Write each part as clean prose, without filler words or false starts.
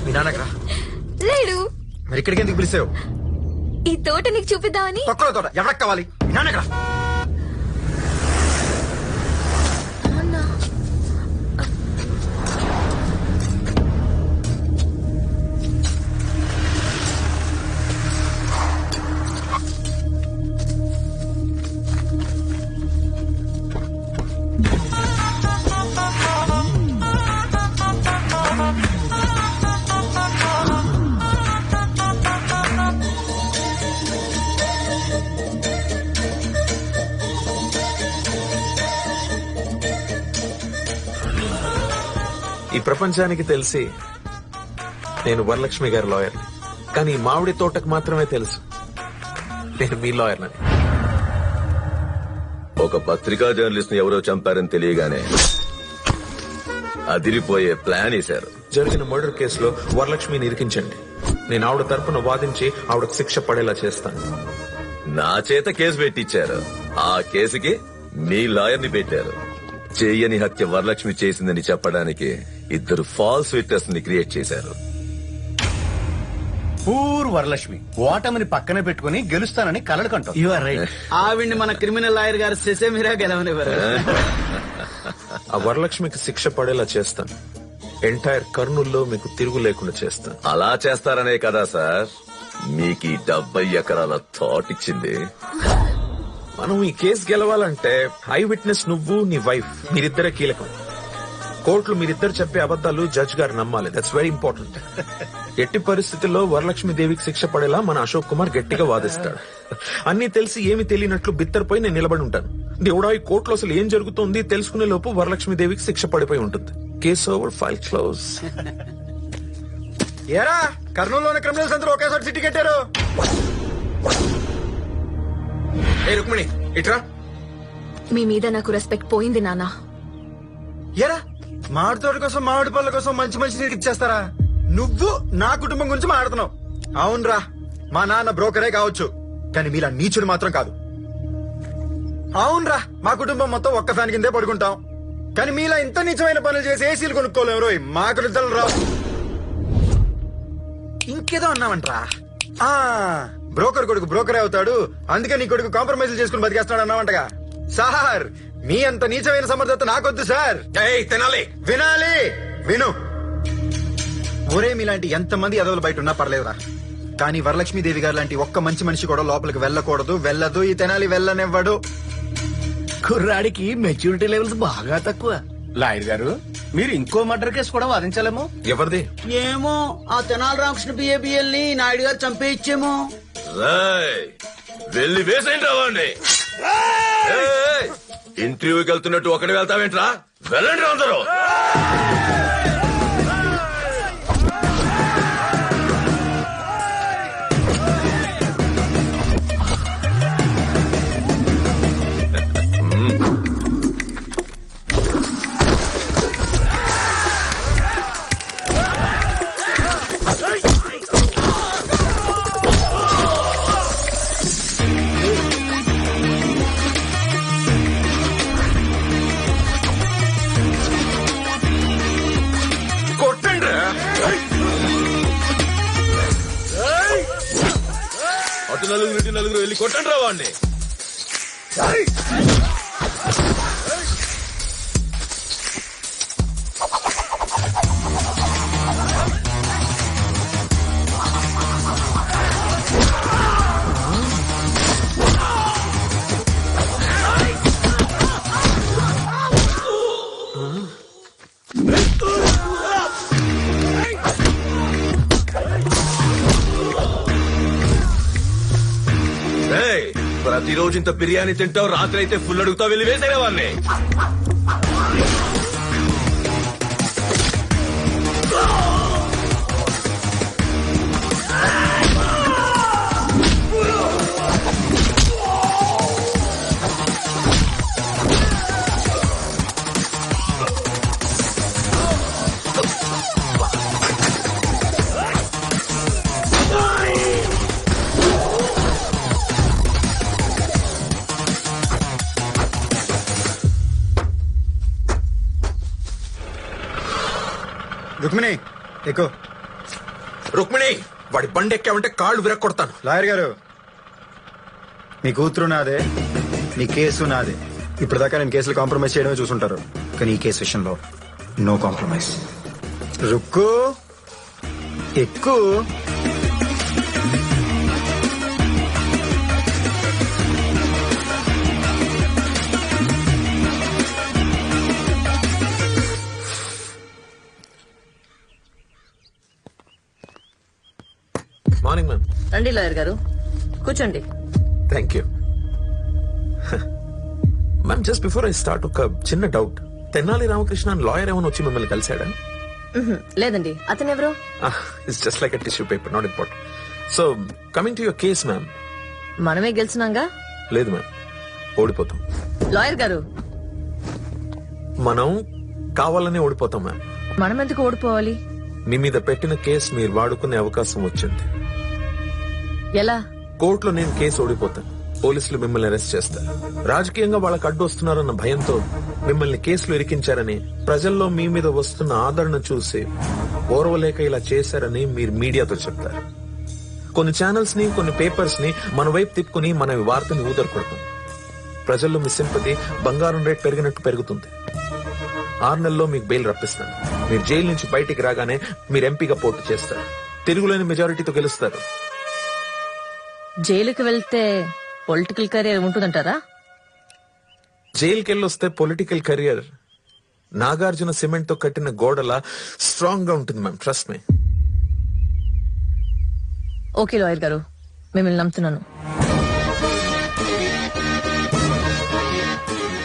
మీ నాన్నకరా లేడు. మరి ఇక్కడికి ఎందుకు పిలిచావు? ఈ తోట నీకు చూపిద్దామని. తొక్కలో తోట ఎవరికి కావాలి? మీ నాన్నకరా. ఈ ప్రపంచానికి తెలిసి నేను వరలక్ష్మి గారి లాయర్, కానీ ఈ మామిడి తోటకు మాత్రమే తెలుసు నేను మీ లాయర్ అని. ఒక పత్రికా జర్నలిస్ట్ ని ఎవరో చంపారని తెలియగానే అదిరిపోయే ప్లాన్ వేశారు. జరిగిన మర్డర్ కేసులో వరలక్ష్మిని ఇరికించండి. నేను ఆవిడ తరపున వాదించి ఆవిడకు శిక్ష పడేలా చేస్తాను. నా చేత కేసు పెట్టించారు. ఆ కేసుకి మీ లాయర్ ని పెట్టారు. చెయ్యని హత్య వరలక్ష్మి చేసిందని చెప్పడానికి ఇద్దరు ఫాల్స్ విట్నెస్ ని క్రియేట్ చేశారు. పూర్ వరలక్ష్మి ఓటమిని పక్కన పెట్టుకుని గెలుస్తానని కలలు కంటాం. You are right. ఆవిడ్ని మన క్రిమినల్ లాయర్ గారు సెసేమిరా గెలవనివ్వరు. ఆ వరలక్ష్మికి శిక్ష పడేలా చేస్తాను. ఎంటైర్ కర్నూల్లో మీకు తిరుగు లేకుండా చేస్తాను. అలా చేస్తారనే కదా సార్ మీకు 70 ఎకరాల థాట్ ఇచ్చింది. మనం ఈ కేసు గెలవాలంటే ఐ విట్నెస్ నువ్వు నీ వైఫ్ మీరిద్దరే కీలకం. కోర్టులు మీరిద్దరు చెప్పే అబద్దాలు జడ్జ్ గారు నమ్మాలి. That's very important. ఎట్టి పరిస్థితుల్లో వరలక్ష్మి దేవికి శిక్ష పడేలా మన అశోక్ కుమార్ గట్టిగా వాదిస్తాడు. అన్ని తెలిసి ఏమి తెలియనట్లు బిత్తరపై నేను నిలబడి ఉంటాను. దేవుడా, ఈ కోర్టులో అసలు ఏం జరుగుతోంది తెలుసుకునే లోపు వరలక్ష్మి దేవికి శిక్ష పడిపోయి ఉంటుంది. Case over, file close. ఏరా కర్నూలులోని క్రిమినల్స్ అందరూ ఒకేసారి సిటీ కట్టారు. ఏ రుక్మిణి ఇట్రా. మీ మీద నాకు రెస్పెక్ట్ పోయింది నాన్న. ఏరా మామిడి తోట కోసం మామిడి పళ్ళ కోసం మంచి మంచి నీటికి ఇచ్చేస్తారా? నువ్వు నా కుటుంబం గురించి మాట్లాడుతున్నావు. అవునరా, మా నాన్న బ్రోకరే కావచ్చు, కానీ మీలా నీచుడు మాత్రం కాదు. అవునరా, మా కుటుంబం మొత్తం ఒక్క ఫ్యాన్ కిందే పడుకుంటాం, కానీ మీలా ఇంత నిజమైన పనులు చేసి ఏసీలు కొనుక్కోలేము. రోయ్ మాకు నిద్రలు రావు. ఇంకేదో అన్నావంట్రా. బ్రోకర్ కొడుకు బ్రోకరే అవుతాడు, అందుకే నీ కొడుకు కాంప్రమైజ్ చేసుకుని బతికేస్తాడు అన్నావంటగా. సార్ మీ అంత నీచమైన సమర్థత నాకొద్దు సార్. తినాలి వినాలి విను. ఒరే మీలాంటి ఎంతమంది ఎదవలు బయట ఉన్నా పర్లేదురా, కానీ వరలక్ష్మీదేవి గారు లాంటి ఒక్క మంచి మనిషి కూడా లోపలికి వెళ్ళకూడదు, వెళ్ళదు. ఈ తెనాలి వెళ్ళనివ్వడు. కుర్రాడికి మెచ్యూరిటీ లెవెల్స్ బాగా తక్కువ. లాయర్ గారు, మీరు ఇంకో మర్డర్ కేసు కూడా వాదించాలేమో. ఎవరిది? ఏమో ఆ తెనాలి రామకృష్ణ బిఏబిఎల్ ని నాయుడు గారు చంపేయించేమో. వెళ్ళి వేసేయండి రావండి. ఇంటర్వ్యూకి వెళ్తున్నట్టు ఒకటి వెళ్తావేంట్రా? వెళ్ళండి అందరూ. అటు నలుగురు ఇటు నలుగురు వెళ్ళి కొట్టండి రావండి. ప్రతిరోజు ఇంత బిర్యానీ తింటావు, రాత్రి అయితే ఫుల్ అడుగుతావు. వెళ్ళి వేసేనే వాళ్ళని. రుక్మిణి ఎక్కువ. రుక్మిణి వాడి బండి ఎక్కావంటే కాళ్ళు విరక్కొడతాను. లాయర్ గారు, మీ కూతురు నాదే, మీ కేసు నాదే. ఇప్పుడు దాకా నేను కేసులు కాంప్రమైజ్ చేయడమే చూసుంటారు, కానీ ఈ కేసు విషయంలో నో కాంప్రమైజ్. రుక్కు ఎక్కు. Morning ma'am. రండి లాయర్ గారు, కూర్చోండి. Thank you ma'am. Just before I start ఒక చిన్న డౌట్. తెనాలి రామకృష్ణ లాయర్ ఏమైనా వచ్చి మిమ్మల్ని కలిశాడా? లేదండి, అతను ఎవరు? It's just like a tissue paper, not important. So coming to your case ma'am. మనమే గెలిచినాగా. లేదు మ్యామ్, ఓడిపోతాం. లాయర్ గారు, మనం కావాలనే ఓడిపోతాం మ్యామ్. మనం ఎందుకు ఓడిపోవాలి? మీ మీద పెట్టిన కేసు మీరు వాడుకునే అవకాశం వచ్చింది. ఎలా? కోర్టులో నేను కేసు ఓడిపోతాను, పోలీసులు మిమ్మల్ని అరెస్ట్ చేస్తారు. రాజకీయంగా వాళ్ళకి అడ్డు వస్తున్నారన్న భయంతో మిమ్మల్ని కేసులు ఇరికించారని, ప్రజల్లో మీ మీద వస్తున్న ఆదరణ చూసి ఓర్వలేక ఇలా చేశారని మీరు మీడియాతో చెప్తారు. కొన్ని ఛానల్స్ ని, కొన్ని పేపర్స్ ని మన వైపు తిప్పుకుని మన వార్తని ఊదరకొడతాం. ప్రజల్లో మీ సింపతి బంగారం రేట్ పెరిగినట్టు పెరుగుతుంది. 6 నెలల్లో మీకు బెయిల్ రప్పిస్తాను. మీరు జైలు నుంచి బయటికి రాగానే మీరు ఎంపీగా పోటీ చేస్తారు, తిరుగులేని మెజారిటీతో గెలుస్తారు. జైలుకి వెళ్తే పొలిటికల్ కెరీర్ ఉంటుందంటారా? జైలుకెళ్ళొస్తే పొలిటికల్ కెరియర్ నాగార్జున సిమెంట్ తో కట్టిన గోడలా స్ట్రాంగ్ గా ఉంటుంది ma'am, trust me. Okay lawyer గారు, మిమ్మల్ని నమ్ముతున్నాను.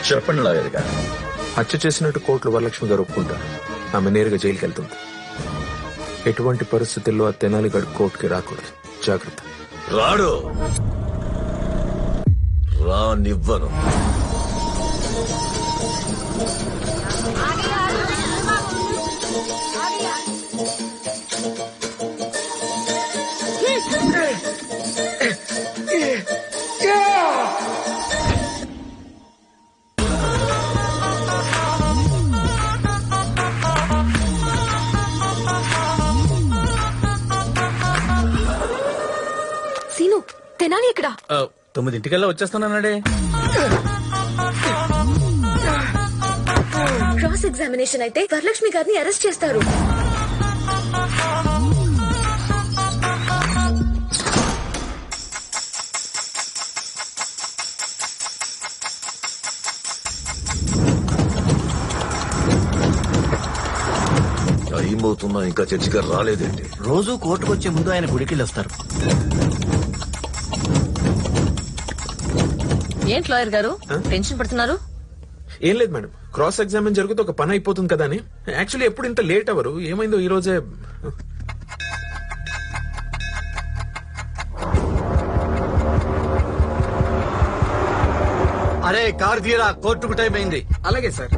చెప్పండి లాయర్ గారు. హత్య చేసినట్టు కోర్టులో వరలక్ష్మి గారు ఒప్పుకుంటారు. ఆమె నేరుగా జైలుకి వెళ్తుంది. ఎటువంటి పరిస్థితుల్లో ఆ తెనాలి గడు కోర్టుకి రాకూడదు, జాగ్రత్త. రాడు, రానివ్వను. సీను, తెనాలి ఎక్కడ? 9:00 వచ్చేస్తానన్నాడే. క్రాస్ ఎగ్జామినేషన్ అయితే వరలక్ష్మి గారిని అరెస్ట్ చేస్తారు. టైం అవుతున్నా ఇంకా చర్చి గారు రాలేదేంటి? రోజు కోర్టుకు వచ్చే ముందు ఆయన గుడికి వస్తారు. ఏంటి లాయర్ గారు టెన్షన్ పడుతున్నారు? ఏం లేదు మేడం, క్రాస్ ఎగ్జామిన్ జరిగితే ఒక పని అయిపోతుంది కదా అని. యాక్చువల్లీ ఎప్పుడు ఇంత లేట్ అవరు, ఏమైందో ఈ రోజే. అరే కార్ తీరా, కోర్టుకు టైం అయింది. అలాగే సార్.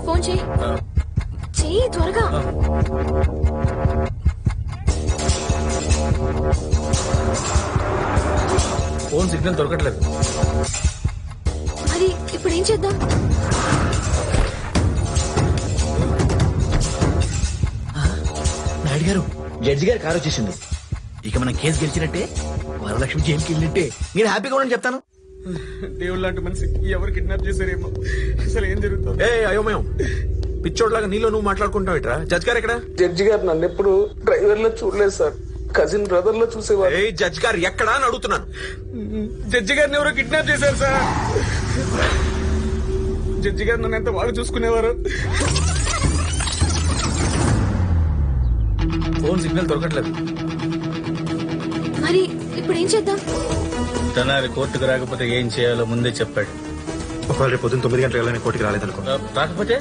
ఫోన్ చేయి, చెయ్యి త్వరగా. ఫోన్ సిగ్నల్ దొరకట్లేదు. మరి ఇప్పుడు ఏం చేద్దాం? నాయుడు గారు, జడ్జి గారు కారు వచ్చేసింది. ఇక మనం కేసు గెలిచినట్టే, వరలక్ష్మి జైలుకి వెళ్ళినట్టే. మీరు హ్యాపీగా ఉండని చెప్తాను. దేవుడు లాంటి మనిషి ఎవరు కిడ్నాప్ చేశారేమో, అసలు ఏం జరుగుతుంది? ఏ అయోమయం, పిచ్చోడ్లాగా నీలో నువ్వు మాట్లాడుకుంటావు ఇట్రా. జడ్జ్ గారు ఎక్కడ? జడ్జి గారు నన్ను ఎప్పుడు డ్రైవర్ లో చూడలేదు సార్, కజిన్ బ్రదర్ లో చూసేవారు. ఏ జడ్జ్ గారు ఎక్కడా అని అడుగుతున్నాను. జడ్జి గారిని ఎవరో కిడ్నాప్ చేశారు సార్. జడ్జి గారు నన్ను ఎంత బాగా చూసుకునేవారు. ఫోన్ సిగ్నల్ దొరకట్లేదు. మరి ఇప్పుడు ఏం చేద్దాం? తెనాలి కోర్టుకు రాకపోతే ఏం చేయాలో ముందే చెప్పాడు. ఒకవేళ రేపు పొద్దున్న 9 గంటల కోర్టుకి రాలేదనుకో, రాకపోతే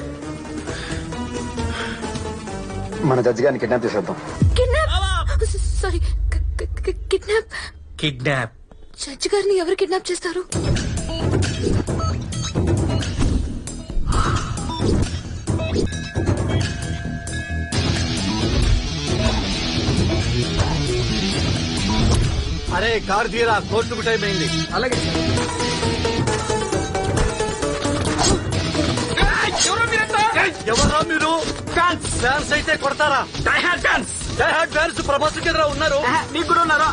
మన జడ్జి గారిని కిడ్నాప్ చేసేద్దాం. Kidnap? Sorry, kidnap. Kidnap? Judge గారిని ఎవరు కిడ్నాప్ చేస్తారు? అరే కార్ తీరా, కోర్టుకు టైం అయింది. అలాగే ఎవరా మీరు? డాన్స్ అయితే కొడతారా? ఫ్యాన్స్ ప్రభాస్ చంద్ర ఉన్నారు నీకు కూడా ఉన్నారా